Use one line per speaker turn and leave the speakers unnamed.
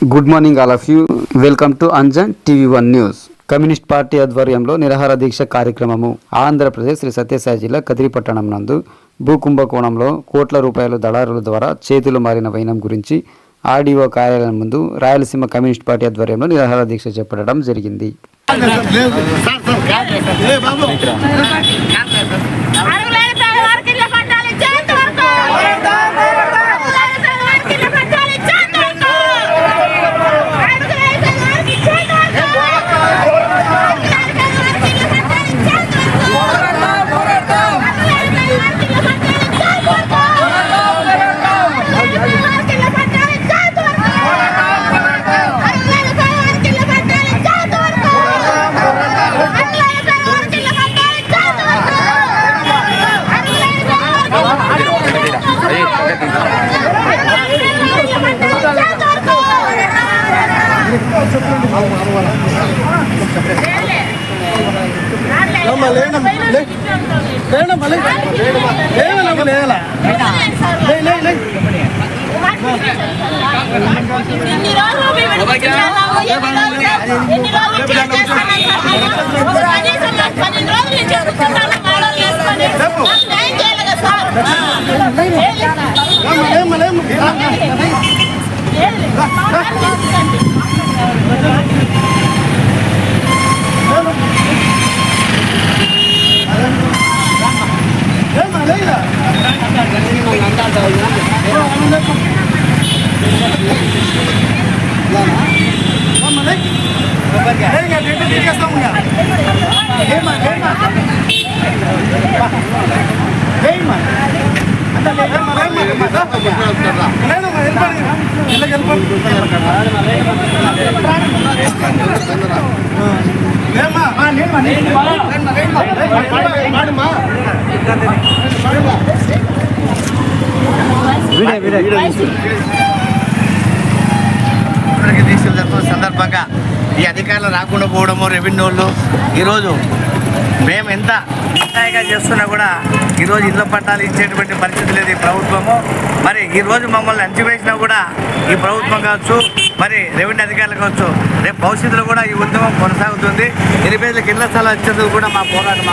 Good morning all of you. Welcome to Anjan TV1 news. Communist party ఆధ్వర్యంలో నిరాహార దీక్ష కార్యక్రమము. ఆంధ్రప్రదేశ్ శ్రీ సత్యసాయి జిల్లా కదిరి పట్టణం నందు భూ కుంభకోణంలో కోట్ల రూపాయల దళారుల ద్వారా చేతులు మారిన వైనం గురించి ఆర్డీఓ కార్యాలయం ముందు రాయలసీమ కమ్యూనిస్ట్ పార్టీ ఆధ్వర్యంలో నిరాహార దీక్ష చేపట్టడం జరిగింది.
సందర్భంగా ఈ అధికారులు రాకుండా పోవడము, రెవెన్యూ వాళ్ళు ఈరోజు మేము ఎంత అన్యాయంగా చేస్తున్నా కూడా ఈరోజు ఇళ్ల పట్టాలు ఇచ్చేటువంటి పరిస్థితి లేదు ఈ ప్రభుత్వము. మరి ఈరోజు మమ్మల్ని అంచివేసినా కూడా ఈ ప్రభుత్వం కావచ్చు, మరి రెవెన్యూ అధికారులు కావచ్చు, రేపు భవిష్యత్తులో కూడా ఈ ఉద్యమం కొనసాగుతుంది. 20 ఇళ్ల స్థలాలు ఇచ్చేందుకు కూడా మా పోరాటం